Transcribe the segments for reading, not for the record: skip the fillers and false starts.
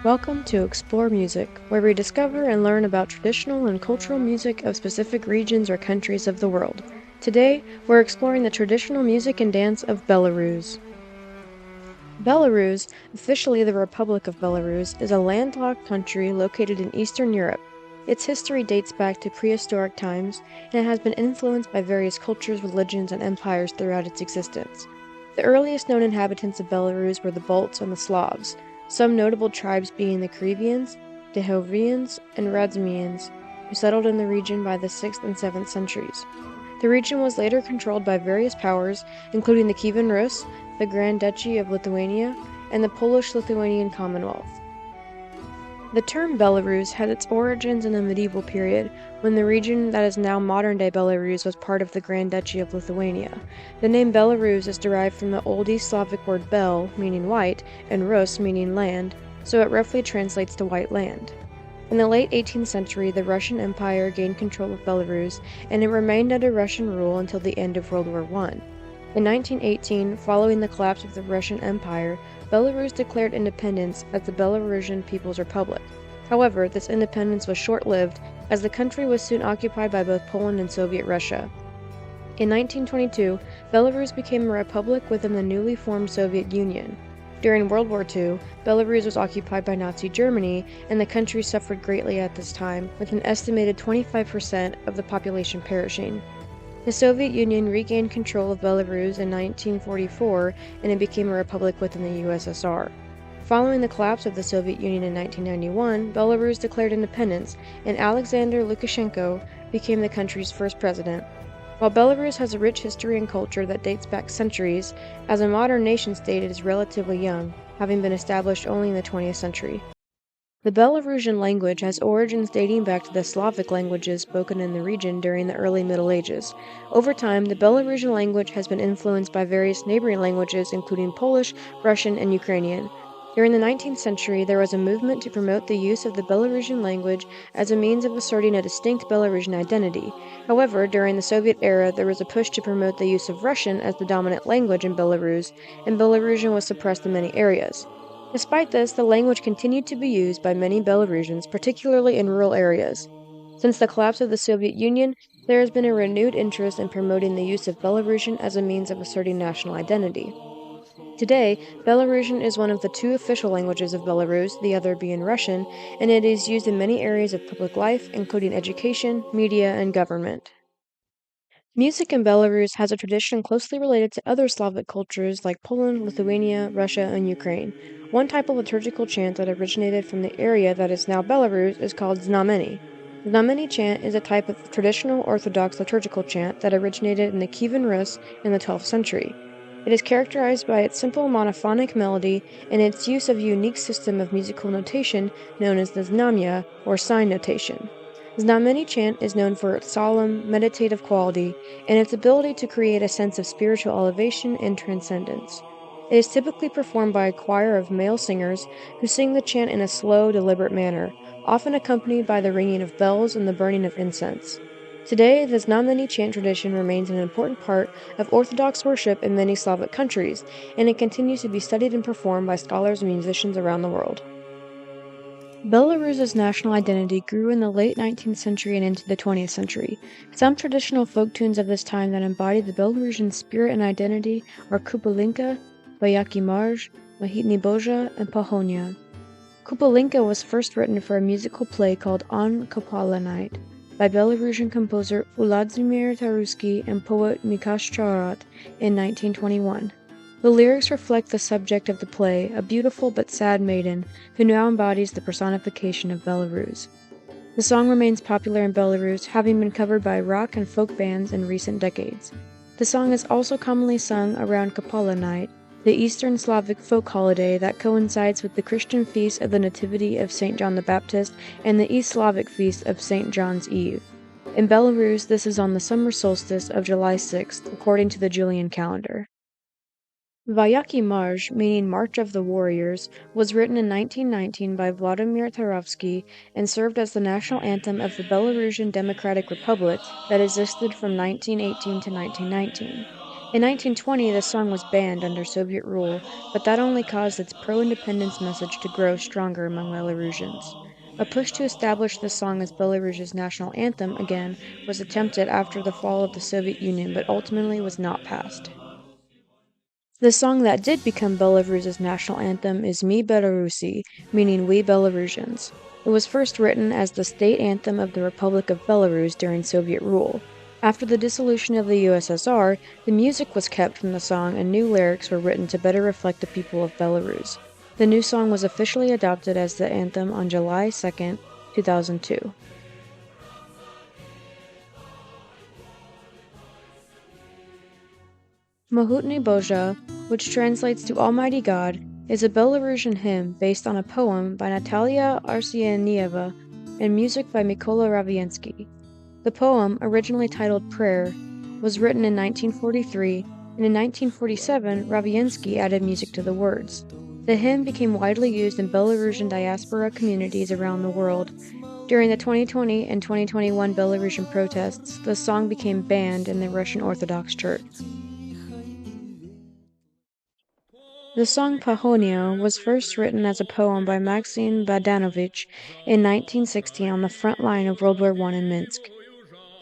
Welcome to Explore Music, where we discover and learn about traditional and cultural music of specific regions or countries of the world. Today, we're exploring the traditional music and dance of Belarus. Belarus, officially the Republic of Belarus, is a landlocked country located in Eastern Europe. Its history dates back to prehistoric times, and it has been influenced by various cultures, religions, and empires throughout its existence. The earliest known inhabitants of Belarus were the Balts and the Slavs, some notable tribes being the Kievians, Dehovians, and Razumians, who settled in the region by the 6th and 7th centuries. The region was later controlled by various powers, including the Kievan Rus, the Grand Duchy of Lithuania, and the Polish-Lithuanian Commonwealth. The term Belarus had its origins in the medieval period, when the region that is now modern-day Belarus was part of the Grand Duchy of Lithuania. The name Belarus is derived from the Old East Slavic word bel, meaning white, and rus, meaning land, so it roughly translates to white land. In the late 18th century, the Russian Empire gained control of Belarus, and it remained under Russian rule until the end of World War I. In 1918, following the collapse of the Russian Empire, Belarus declared independence as the Belarusian People's Republic. However, this independence was short-lived, as the country was soon occupied by both Poland and Soviet Russia. In 1922, Belarus became a republic within the newly formed Soviet Union. During World War II, Belarus was occupied by Nazi Germany, and the country suffered greatly at this time, with an estimated 25% of the population perishing. The Soviet Union regained control of Belarus in 1944, and it became a republic within the USSR. Following the collapse of the Soviet Union in 1991, Belarus declared independence, and Alexander Lukashenko became the country's first president. While Belarus has a rich history and culture that dates back centuries, as a modern nation-state it is relatively young, having been established only in the 20th century. The Belarusian language has origins dating back to the Slavic languages spoken in the region during the early Middle Ages. Over time, the Belarusian language has been influenced by various neighboring languages, including Polish, Russian, and Ukrainian. During the 19th century, there was a movement to promote the use of the Belarusian language as a means of asserting a distinct Belarusian identity. However, during the Soviet era, there was a push to promote the use of Russian as the dominant language in Belarus, and Belarusian was suppressed in many areas. Despite this, the language continued to be used by many Belarusians, particularly in rural areas. Since the collapse of the Soviet Union, there has been a renewed interest in promoting the use of Belarusian as a means of asserting national identity. Today, Belarusian is one of the two official languages of Belarus, the other being Russian, and it is used in many areas of public life, including education, media, and government. Music in Belarus has a tradition closely related to other Slavic cultures like Poland, Lithuania, Russia, and Ukraine. One type of liturgical chant that originated from the area that is now Belarus is called Znamenny. Znamenny Chant is a type of traditional Orthodox liturgical chant that originated in the Kievan Rus in the 12th century. It is characterized by its simple monophonic melody and its use of a unique system of musical notation known as the znamya, or sign notation. Znamenny Chant is known for its solemn, meditative quality and its ability to create a sense of spiritual elevation and transcendence. It is typically performed by a choir of male singers who sing the chant in a slow, deliberate manner, often accompanied by the ringing of bells and the burning of incense. Today, the Znamenny Chant tradition remains an important part of Orthodox worship in many Slavic countries, and it continues to be studied and performed by scholars and musicians around the world. Belarus's national identity grew in the late 19th century and into the 20th century. Some traditional folk tunes of this time that embody the Belarusian spirit and identity are Kupalinka, Bayaki Marj, Mahitny Boja, and Pahonia. Kupalinka was first written for a musical play called On Kopala Night by Belarusian composer Vladimir Taruski and poet Mikash Charat in 1921. The lyrics reflect the subject of the play, a beautiful but sad maiden who now embodies the personification of Belarus. The song remains popular in Belarus, having been covered by rock and folk bands in recent decades. The song is also commonly sung around Kopala Night, the Eastern Slavic folk holiday that coincides with the Christian feast of the Nativity of St. John the Baptist and the East Slavic feast of St. John's Eve. In Belarus, this is on the summer solstice of July 6th, according to the Julian calendar. Bayaki Marj, meaning March of the Warriors, was written in 1919 by Vladimir Tarovsky and served as the national anthem of the Belarusian Democratic Republic that existed from 1918 to 1919. In 1920, the song was banned under Soviet rule, but that only caused its pro-independence message to grow stronger among Belarusians. A push to establish the song as Belarus's national anthem again was attempted after the fall of the Soviet Union, but ultimately was not passed. The song that did become Belarus's national anthem is Mi Belarusi, meaning We Belarusians. It was first written as the state anthem of the Republic of Belarus during Soviet rule. After the dissolution of the USSR, the music was kept from the song and new lyrics were written to better reflect the people of Belarus. The new song was officially adopted as the anthem on July 2, 2002. Mohutny Boja, which translates to Almighty God, is a Belarusian hymn based on a poem by Natalia Arsienieva and music by Mykola Raviensky. The poem, originally titled Prayer, was written in 1943, and in 1947 Raviensky added music to the words. The hymn became widely used in Belarusian diaspora communities around the world. During the 2020 and 2021 Belarusian protests, the song became banned in the Russian Orthodox Church. The song Pahonio was first written as a poem by Maxim Badanovich in 1916 on the front line of World War I in Minsk.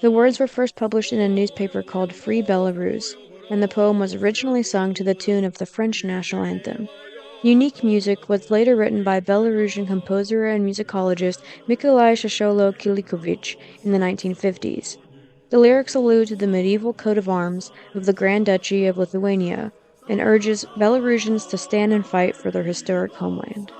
The words were first published in a newspaper called Free Belarus, and the poem was originally sung to the tune of the French national anthem. Unique music was later written by Belarusian composer and musicologist Mikolai Shasholo-Kilikovich in the 1950s. The lyrics allude to the medieval coat of arms of the Grand Duchy of Lithuania, and urges Belarusians to stand and fight for their historic homeland.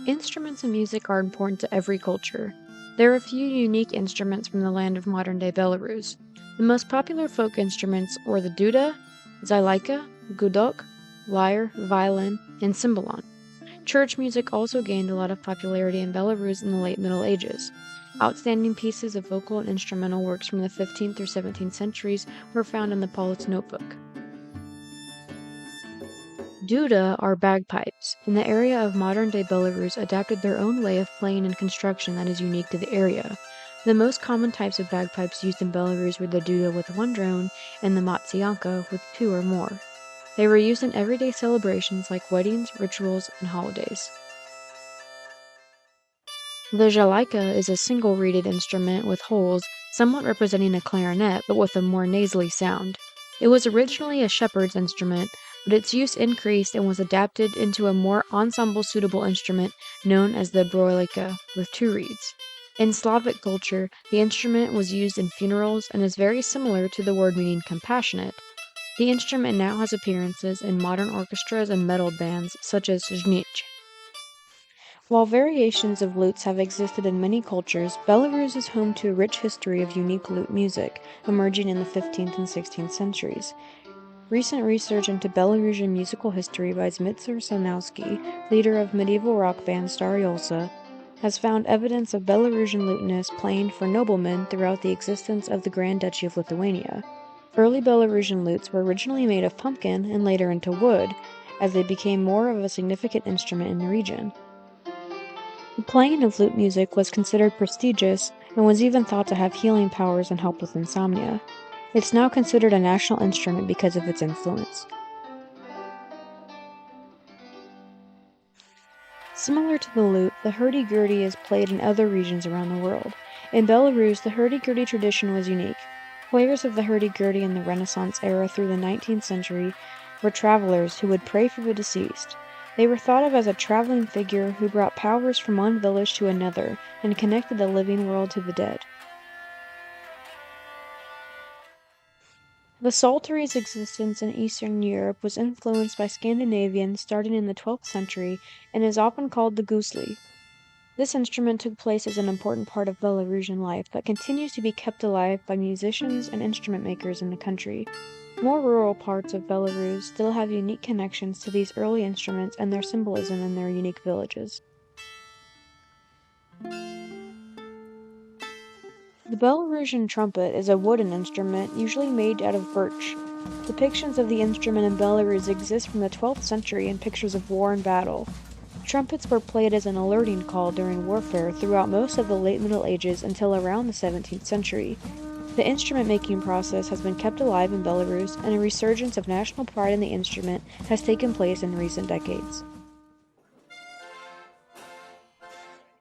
Instruments and music are important to every culture. There are a few unique instruments from the land of modern-day Belarus. The most popular folk instruments were the duda, zalaika, gudok, lyre, violin, and cymbalon. Church music also gained a lot of popularity in Belarus in the late Middle Ages. Outstanding pieces of vocal and instrumental works from the 15th through 17th centuries were found in the Paul's Notebook. Duda are bagpipes. In the area of modern-day Belarus adapted their own way of playing and construction that is unique to the area. The most common types of bagpipes used in Belarus were the duda with one drone and the matsyanka with two or more. They were used in everyday celebrations like weddings, rituals, and holidays. The zalaika is a single-reeded instrument with holes, somewhat representing a clarinet, but with a more nasally sound. It was originally a shepherd's instrument, but its use increased and was adapted into a more ensemble-suitable instrument known as the broilika, with two reeds. In Slavic culture, the instrument was used in funerals and is very similar to the word meaning compassionate. The instrument now has appearances in modern orchestras and metal bands such as Znamenny. While variations of lutes have existed in many cultures, Belarus is home to a rich history of unique lute music, emerging in the 15th and 16th centuries. Recent research into Belarusian musical history by Zmitser Sanowski, leader of medieval rock band Staryolsa, has found evidence of Belarusian lutenists playing for noblemen throughout the existence of the Grand Duchy of Lithuania. Early Belarusian lutes were originally made of pumpkin and later into wood, as they became more of a significant instrument in the region. The playing of lute music was considered prestigious and was even thought to have healing powers and help with insomnia. It's now considered a national instrument because of its influence. Similar to the lute, the hurdy-gurdy is played in other regions around the world. In Belarus, the hurdy-gurdy tradition was unique. Players of the hurdy-gurdy in the Renaissance era through the 19th century were travelers who would pray for the deceased. They were thought of as a traveling figure who brought powers from one village to another and connected the living world to the dead. The psaltery's existence in Eastern Europe was influenced by Scandinavians starting in the 12th century and is often called the gusli. This instrument took place as an important part of Belarusian life that continues to be kept alive by musicians and instrument makers in the country. More rural parts of Belarus still have unique connections to these early instruments and their symbolism in their unique villages. The Belarusian trumpet is a wooden instrument, usually made out of birch. Depictions of the instrument in Belarus exist from the 12th century in pictures of war and battle. Trumpets were played as an alerting call during warfare throughout most of the late Middle Ages until around the 17th century. The instrument-making process has been kept alive in Belarus, and a resurgence of national pride in the instrument has taken place in recent decades.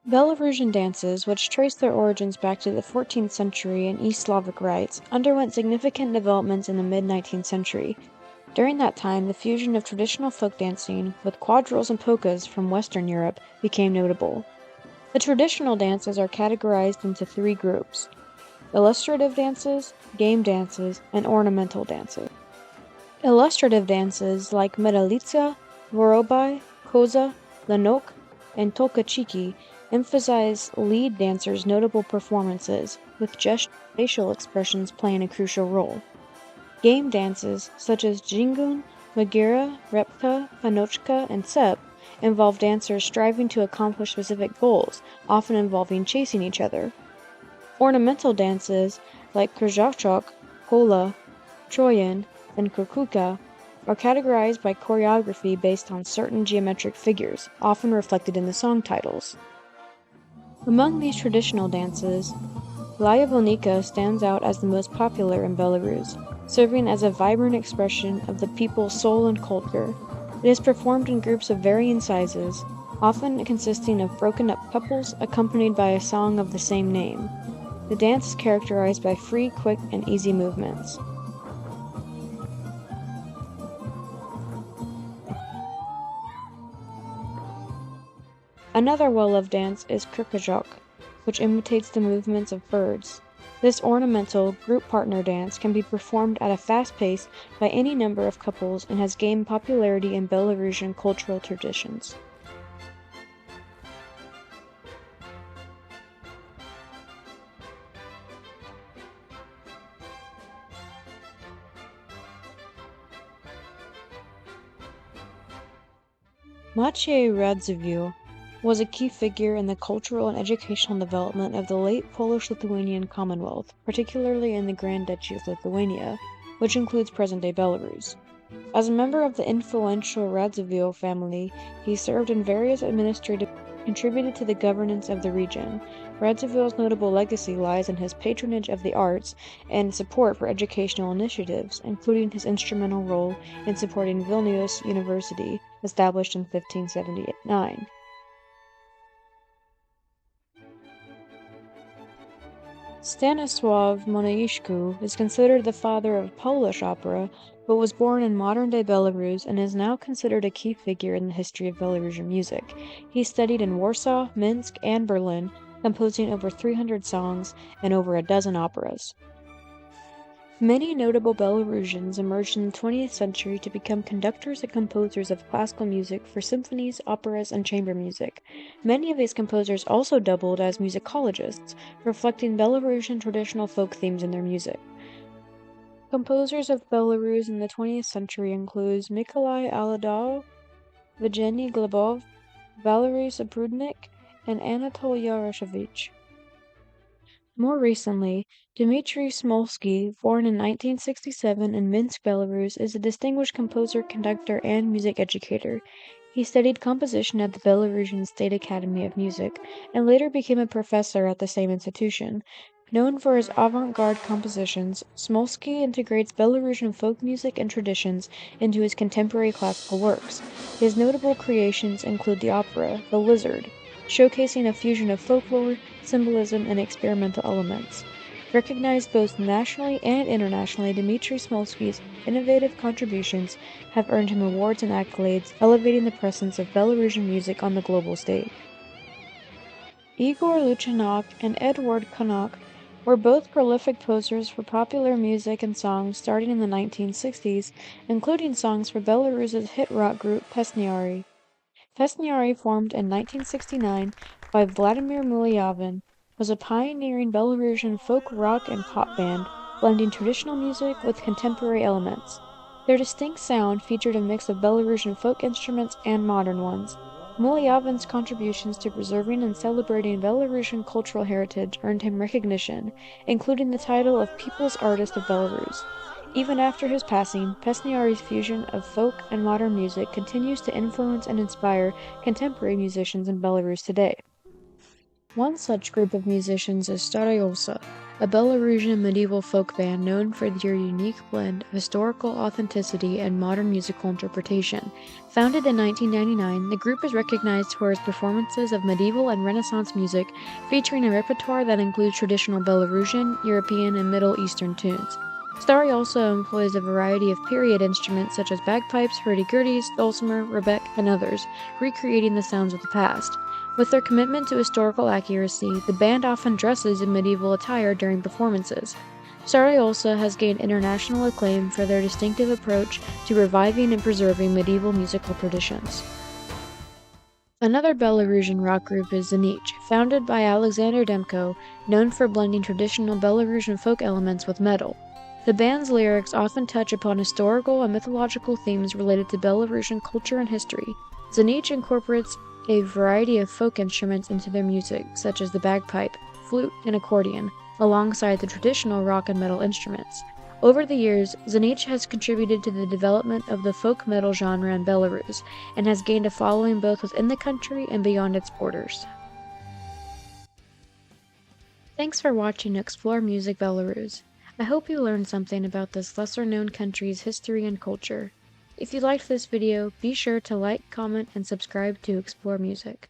Belarusian dances, which trace their origins back to the 14th century in East Slavic rites, underwent significant developments in the mid-19th century. During that time, the fusion of traditional folk dancing with quadrilles and polkas from Western Europe became notable. The traditional dances are categorized into three groups: illustrative dances, game dances, and ornamental dances. Illustrative dances like medalica, vorobai, koza, lanok, and tolkachiki emphasize lead dancers' notable performances, with facial expressions playing a crucial role. Game dances such as jingun, magira, repka, panochka, and sep involve dancers striving to accomplish specific goals, often involving chasing each other. Ornamental dances like krzyzachok, kola, troyan, and kukuka are categorized by choreography based on certain geometric figures, often reflected in the song titles. Among these traditional dances, Lyavonika stands out as the most popular in Belarus, serving as a vibrant expression of the people's soul and culture. It is performed in groups of varying sizes, often consisting of broken-up couples accompanied by a song of the same name. The dance is characterized by free, quick, and easy movements. Another well-loved dance is krzyzachok, which imitates the movements of birds. This ornamental, group partner dance can be performed at a fast pace by any number of couples and has gained popularity in Belarusian cultural traditions. Maciej Radziwiłł was a key figure in the cultural and educational development of the late Polish-Lithuanian Commonwealth, particularly in the Grand Duchy of Lithuania, which includes present-day Belarus. As a member of the influential Radziwiłł family, he served in various administrative contributed to the governance of the region. Radziwiłł's notable legacy lies in his patronage of the arts and support for educational initiatives, including his instrumental role in supporting Vilnius University, established in 1579. Stanisław Moniuszko is considered the father of Polish opera, but was born in modern-day Belarus and is now considered a key figure in the history of Belarusian music. He studied in Warsaw, Minsk, and Berlin, composing over 300 songs and over a dozen operas. Many notable Belarusians emerged in the 20th century to become conductors and composers of classical music for symphonies, operas, and chamber music. Many of these composers also doubled as musicologists, reflecting Belarusian traditional folk themes in their music. Composers of Belarus in the 20th century include Mikolai Aladov, Evgeny Glebov, Valery Saprudnik, and Anatol Yaroshovich. More recently, Dmitry Smolsky, born in 1967 in Minsk, Belarus, is a distinguished composer, conductor, and music educator. He studied composition at the Belarusian State Academy of Music, and later became a professor at the same institution. Known for his avant-garde compositions, Smolsky integrates Belarusian folk music and traditions into his contemporary classical works. His notable creations include the opera The Lizard, showcasing a fusion of folklore, symbolism, and experimental elements. Recognized both nationally and internationally, Dmitry Smolsky's innovative contributions have earned him awards and accolades, elevating the presence of Belarusian music on the global stage. Igor Luchanok and Edward Konok were both prolific posers for popular music and songs starting in the 1960s, including songs for Belarus's hit rock group Pesniary. Pesniary, formed in 1969 by Vladimir Mulyavin, was a pioneering Belarusian folk rock and pop band, blending traditional music with contemporary elements. Their distinct sound featured a mix of Belarusian folk instruments and modern ones. Mulyavin's contributions to preserving and celebrating Belarusian cultural heritage earned him recognition, including the title of People's Artist of Belarus. Even after his passing, Pesniary's fusion of folk and modern music continues to influence and inspire contemporary musicians in Belarus today. One such group of musicians is Starayosa, a Belarusian medieval folk band known for their unique blend of historical authenticity and modern musical interpretation. Founded in 1999, the group is recognized for its performances of medieval and Renaissance music, featuring a repertoire that includes traditional Belarusian, European, and Middle Eastern tunes. Stary also employs a variety of period instruments such as bagpipes, hurdy-gurdies, dulcimer, rebec, and others, recreating the sounds of the past. With their commitment to historical accuracy, the band often dresses in medieval attire during performances. Stary also has gained international acclaim for their distinctive approach to reviving and preserving medieval musical traditions. Another Belarusian rock group is Znamenny, founded by Alexander Demko, known for blending traditional Belarusian folk elements with metal. The band's lyrics often touch upon historical and mythological themes related to Belarusian culture and history. Znamenny incorporates a variety of folk instruments into their music, such as the bagpipe, flute, and accordion, alongside the traditional rock and metal instruments. Over the years, Znamenny has contributed to the development of the folk metal genre in Belarus, and has gained a following both within the country and beyond its borders. Thanks for watching Explore Music Belarus. I hope you learned something about this lesser-known country's history and culture. If you liked this video, be sure to like, comment, and subscribe to Explore Music.